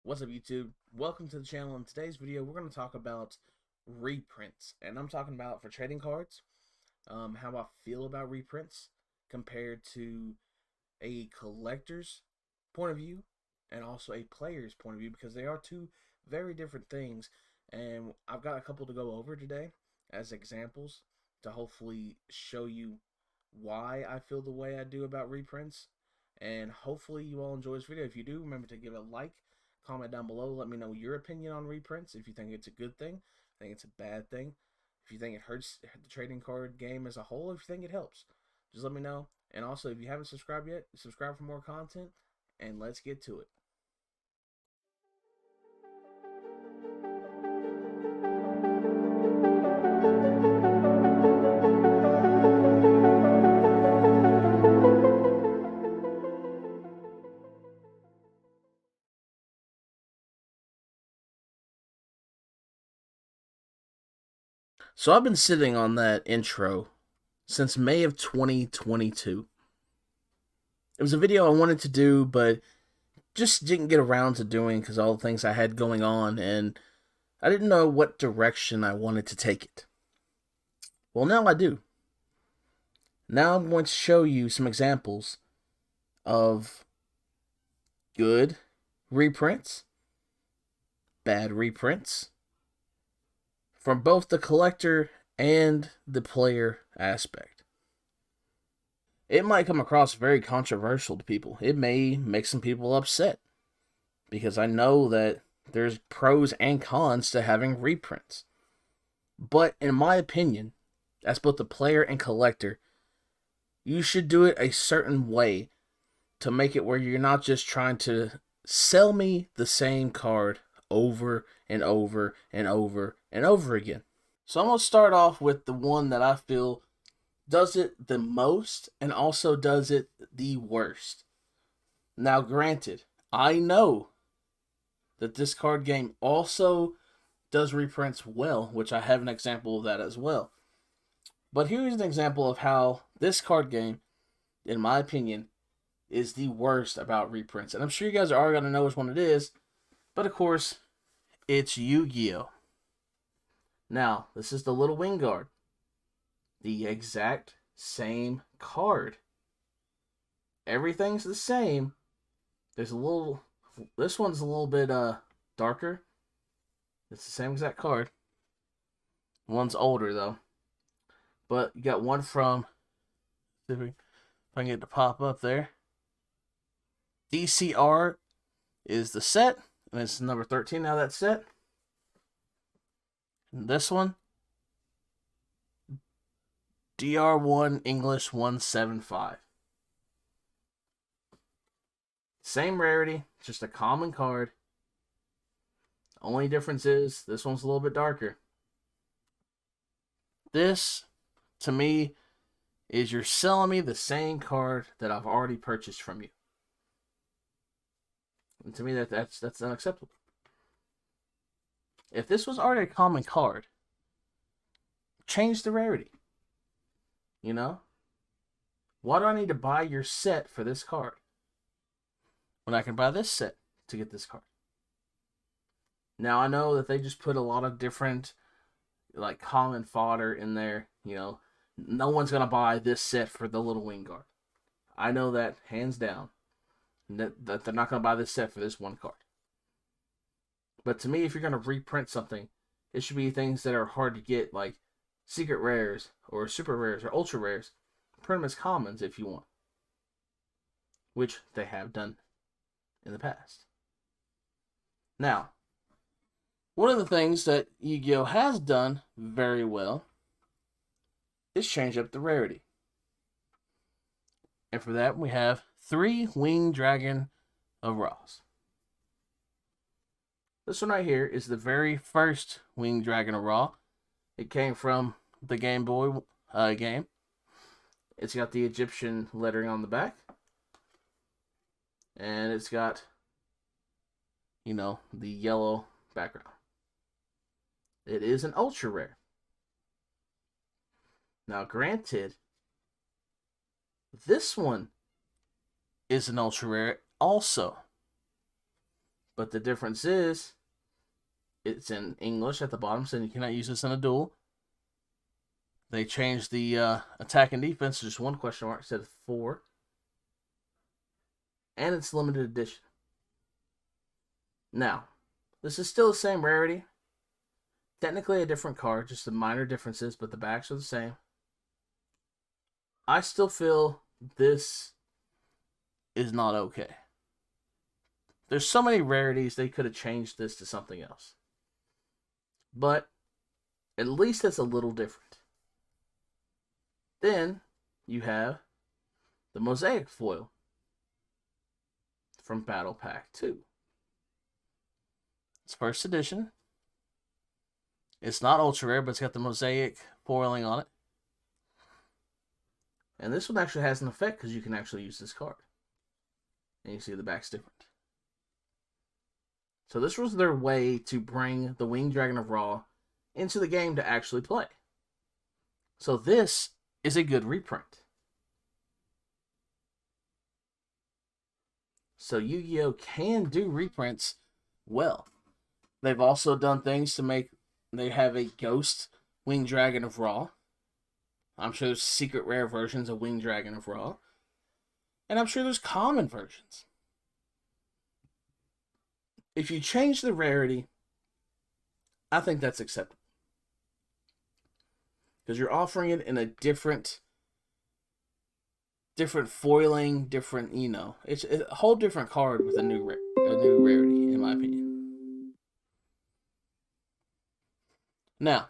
What's up, YouTube? Welcome to the channel. In today's video, we're going to talk about reprints, and I'm talking about for trading cards, how I feel about reprints compared to a collector's point of view and also a player's point of view, because they are two very different things. And I've got a couple to go over today as examples to hopefully show you why I feel the way I do about reprints. And hopefully you all enjoy this video. If you do, remember to give it a like, comment down below, let me know your opinion on reprints. If you think it's a good thing, think it's a bad thing, if you think it hurts the trading card game as a whole, if you think it helps, just let me know. And also, if you haven't subscribed yet, subscribe for more content, and let's get to it. So I've been sitting on that intro since May of 2022. It was a video I wanted to do, but just didn't get around to doing because all the things I had going on, and I didn't know what direction I wanted to take it. Well, now I do. Now I'm going to show you some examples of good reprints, bad reprints, from both the collector and the player aspect. It might come across very controversial to people. It may make some people upset because I know that there's pros and cons to having reprints. But in my opinion, as both the player and collector, you should do it a certain way to make it where you're not just trying to sell me the same card over and over and over and over again. So I'm going to start off with the one that I feel does it the most and also does it the worst. Now, granted, I know that this card game also does reprints well, which I have an example of that as well. But here's an example of how this card game, in my opinion, is the worst about reprints. And I'm sure you guys are already going to know which one it is, but of course, it's Yu-Gi-Oh! Now, this is the little wing guard. The exact same card. Everything's the same. There's a little... This one's a little bit darker. It's the same exact card. One's older, though. But you got one from... If I can get it to pop up there. DCR is the set, and it's number 13 now, that set. And this one, DR1 English 175. Same rarity, just a common card. Only difference is this one's a little bit darker. This, to me, is you're selling me the same card that I've already purchased from you. And to me, that's unacceptable. If this was already a common card, change the rarity. You know? Why do I need to buy your set for this card when I can buy this set to get this card? Now, I know that they just put a lot of different, like, common fodder in there. You know, no one's going to buy this set for the little wing guard. I know that, hands down, that they're not going to buy this set for this one card. But to me, if you're going to reprint something, it should be things that are hard to get, like secret rares or super rares or ultra rares. Print them as commons if you want, which they have done in the past. Now, one of the things that Yu-Gi-Oh! Has done very well is change up the rarity. And for that, we have 3 Winged Dragon of Raws. This one right here is the very first Winged Dragon of Raw. It came from the Game Boy game. It's got the Egyptian lettering on the back. And it's got, you know, the yellow background. It is an ultra rare. Now, granted, this one is an ultra rare also. But the difference is, it's in English at the bottom, so you cannot use this in a duel. They changed the attack and defense to just 1 question mark instead of 4. And it's limited edition. Now, this is still the same rarity. Technically a different card, just the minor differences, but the backs are the same. I still feel this is not okay. There's so many rarities, they could have changed this to something else. But at least it's a little different. Then you have the Mosaic foil from Battle Pack 2. It's first edition. It's not ultra rare, but it's got the Mosaic foiling on it. And this one actually has an effect because you can actually use this card. And you see the back's different. So this was their way to bring the Winged Dragon of Ra into the game to actually play. So this is a good reprint. So Yu-Gi-Oh! Can do reprints well. They've also done things to make... They have a Ghost Winged Dragon of Ra. I'm sure there's secret rare versions of Winged Dragon of Ra. And I'm sure there's common versions. If you change the rarity, I think that's acceptable. Because you're offering it in a different foiling, different, it's a whole different card with a new rarity, in my opinion. Now,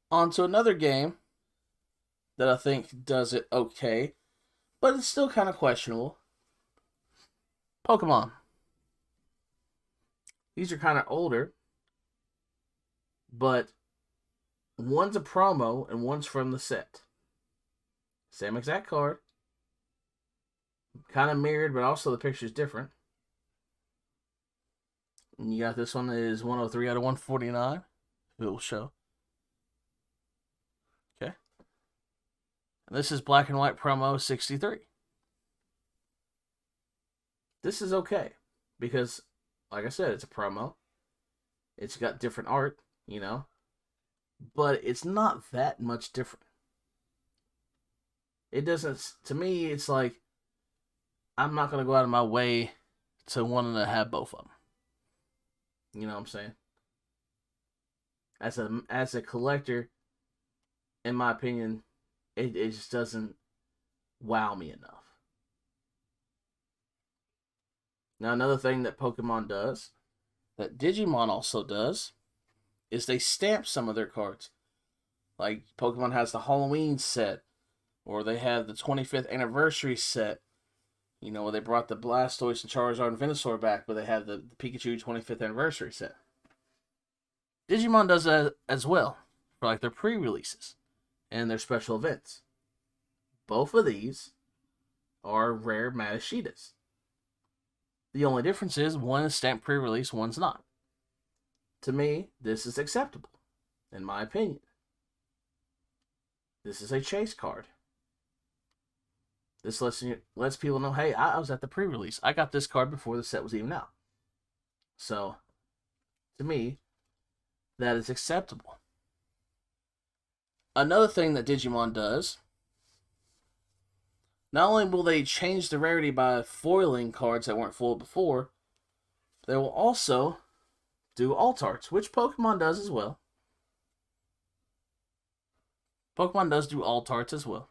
on to another game that I think does it okay, but it's still kind of questionable. Pokemon. These are kind of older, but one's a promo and one's from the set. Same exact card. Kind of mirrored, but also the picture's different. And you got this one is 103 out of 149. It will show. Okay. And this is black and white promo 63. This is okay. Because, like I said, it's a promo. It's got different art, But it's not that much different. It doesn't, to me, it's like, I'm not going to go out of my way to wanting to have both of them. You know what I'm saying? As a collector, in my opinion, it just doesn't wow me enough. Now, another thing that Pokemon does, that Digimon also does, is they stamp some of their cards. Like, Pokemon has the Halloween set, or they have the 25th anniversary set, where they brought the Blastoise and Charizard and Venusaur back, but they have the Pikachu 25th anniversary set. Digimon does that as well, for like their pre-releases and their special events. Both of these are rare Matashitas. The only difference is one is stamped pre-release, one's not. To me, this is acceptable, in my opinion. This is a chase card. This lets people know, hey, I was at the pre-release. I got this card before the set was even out. So, to me, that is acceptable. Another thing that Digimon does, not only will they change the rarity by foiling cards that weren't foiled before, they will also do alt arts, which Pokemon does as well. Pokemon does do alt arts as well.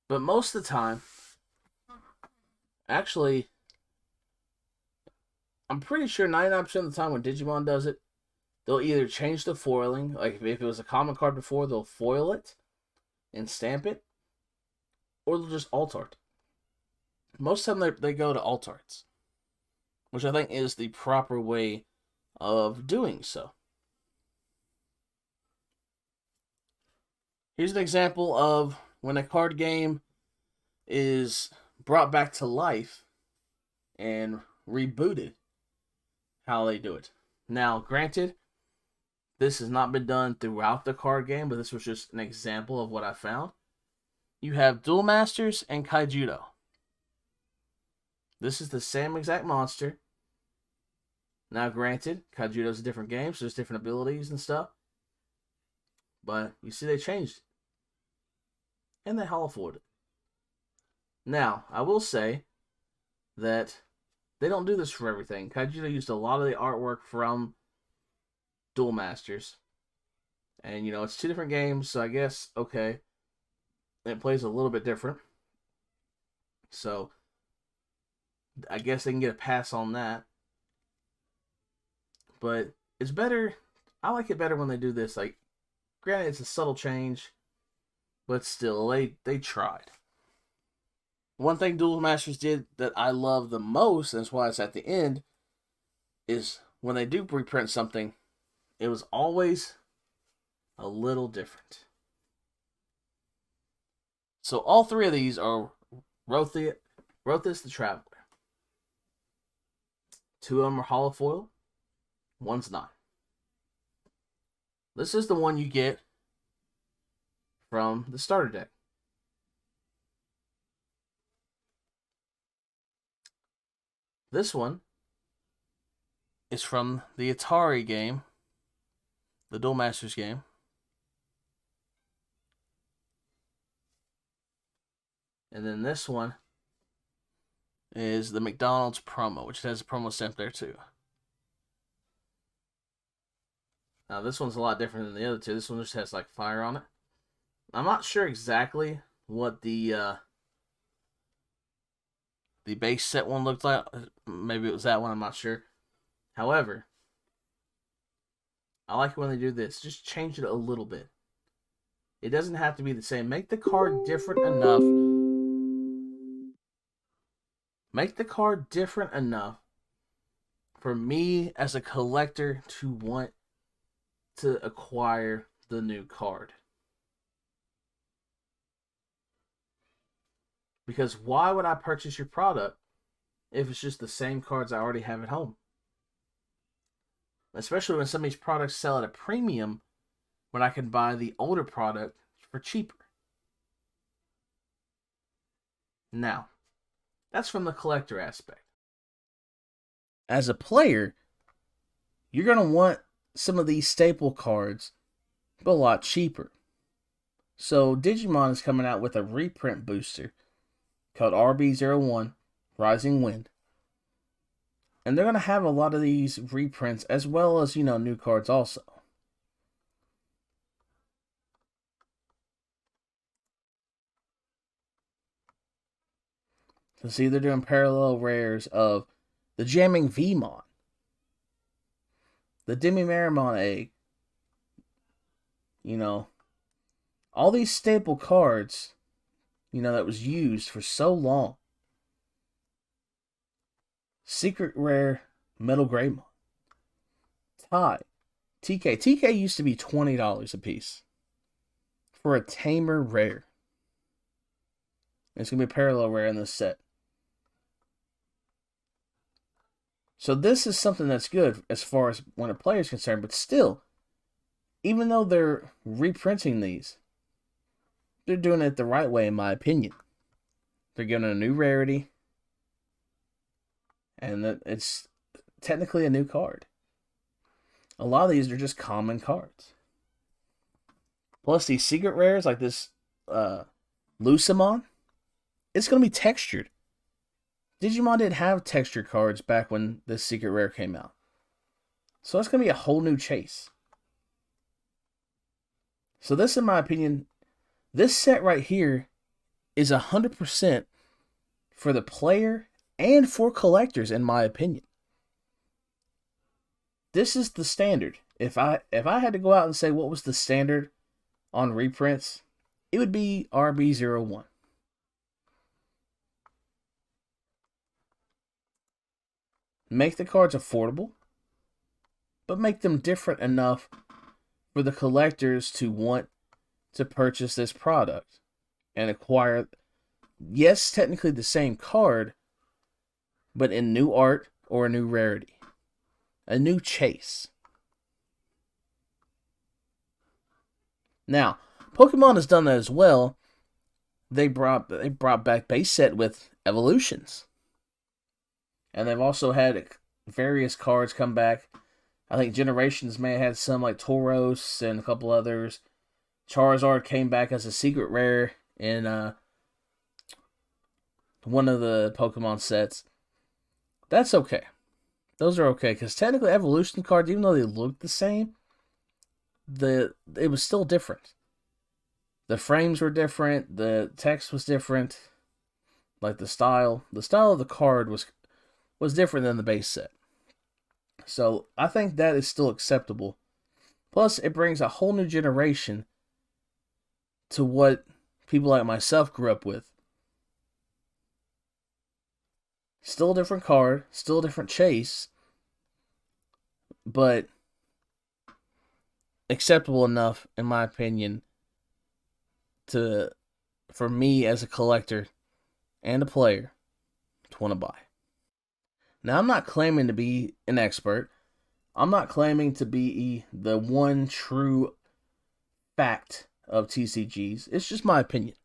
But most of the time, actually, I'm pretty sure 99% of the time when Digimon does it, they'll either change the foiling, like if it was a common card before, they'll foil it and stamp it, or they'll just alt art. Most of the time they go to alt arts, which I think is the proper way of doing so. Here's an example of when a card game is brought back to life and rebooted, how they do it. Now, granted, this has not been done throughout the card game, but this was just an example of what I found. You have Duel Masters and Kaijudo. This is the same exact monster. Now, granted, Kajuto's a different game, so there's different abilities and stuff. But you see, they changed it. And they holofoiled it. Now, I will say that they don't do this for everything. Kajuto used a lot of the artwork from Duel Masters. And, it's 2 different games, so I guess, okay, it plays a little bit different. So, I guess they can get a pass on that. But it's better, I like it better when they do this. Like, granted, it's a subtle change, but still, they tried. One thing Duel Masters did that I love the most, and that's why it's at the end, is when they do reprint something, it was always a little different. So all 3 of these are Rothis the Traveler. 2 of them are holofoil. 1's not. This is the one you get from the starter deck. This one is from the Atari game, the Duel Masters game. And then this one is the McDonald's promo, which has a promo stamp there too. Now this one's a lot different than the other 2. This one just has like fire on it. I'm not sure exactly what the base set one looked like. Maybe it was that one, I'm not sure. However, I like it when they do this. Just change it a little bit. It doesn't have to be the same. Make the card different enough. Make the card different enough for me as a collector to want to acquire the new card. Because why would I purchase your product if it's just the same cards I already have at home? Especially when some of these products sell at a premium when I can buy the older product for cheaper. Now, that's from the collector aspect. As a player, you're going to want some of these staple cards, but a lot cheaper. So Digimon is coming out with a reprint booster called RB01 Rising Wind. And they're going to have a lot of these reprints as well as, new cards also. So see, they're doing parallel rares of the Jamming Vmon, the Demi-Marimon Egg. All these staple cards, that was used for so long. Secret Rare Metal Greymon. Tai. TK. TK used to be $20 a piece for a Tamer Rare. It's going to be a parallel rare in this set. So this is something that's good as far as when a player is concerned, but still, even though they're reprinting these, they're doing it the right way in my opinion. They're giving it a new rarity, and it's technically a new card. A lot of these are just common cards. Plus these secret rares like this Lucamon, it's going to be textured. Digimon didn't have textured cards back when this secret rare came out. So it's going to be a whole new chase. So this, in my opinion, this set right here is 100% for the player and for collectors, in my opinion. This is the standard. If I had to go out and say what was the standard on reprints, it would be RB01. Make the cards affordable, but make them different enough for the collectors to want to purchase this product and acquire, yes, technically the same card, but in new art or a new rarity. A new chase. Now, Pokemon has done that as well. They brought back base set with evolutions. And they've also had various cards come back. I think Generations may have had some like Tauros and a couple others. Charizard came back as a secret rare in one of the Pokemon sets. That's okay. Those are okay, because technically evolution cards, even though they look the same, it was still different. The frames were different, the text was different, like the style of the card was different than the base set. So I think that is still acceptable. Plus, it brings a whole new generation to what people like myself grew up with. Still a different card, still a different chase, but acceptable enough, in my opinion, for me as a collector and a player to want to buy. Now, I'm not claiming to be an expert. I'm not claiming to be the one true fact of TCGs. It's just my opinion.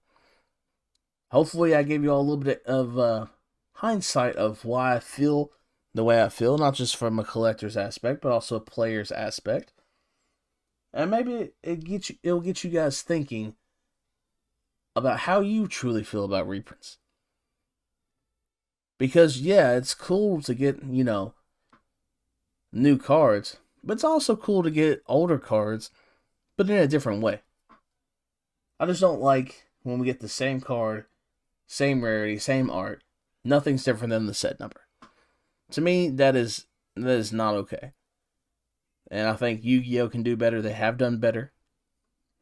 Hopefully, I gave you all a little bit of hindsight of why I feel the way I feel, not just from a collector's aspect, but also a player's aspect. And maybe it'll get you guys thinking about how you truly feel about reprints. Because, yeah, it's cool to get, new cards, but it's also cool to get older cards, but in a different way. I just don't like when we get the same card, same rarity, same art, nothing's different than the set number. To me, that is not okay. And I think Yu-Gi-Oh can do better. They have done better.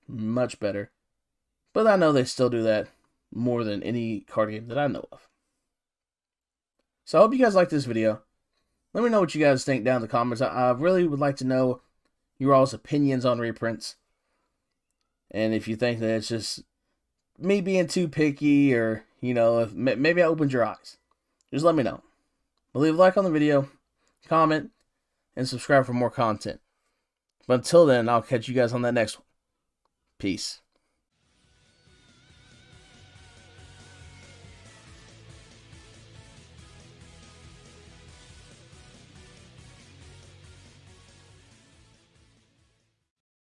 Much better. But I know they still do that more than any card game that I know of. So I hope you guys like this video. Let me know what you guys think down in the comments. I really would like to know your all's opinions on reprints. And if you think that it's just me being too picky, or, if maybe I opened your eyes, just let me know. Leave a like on the video, comment, and subscribe for more content. But until then, I'll catch you guys on that next one. Peace.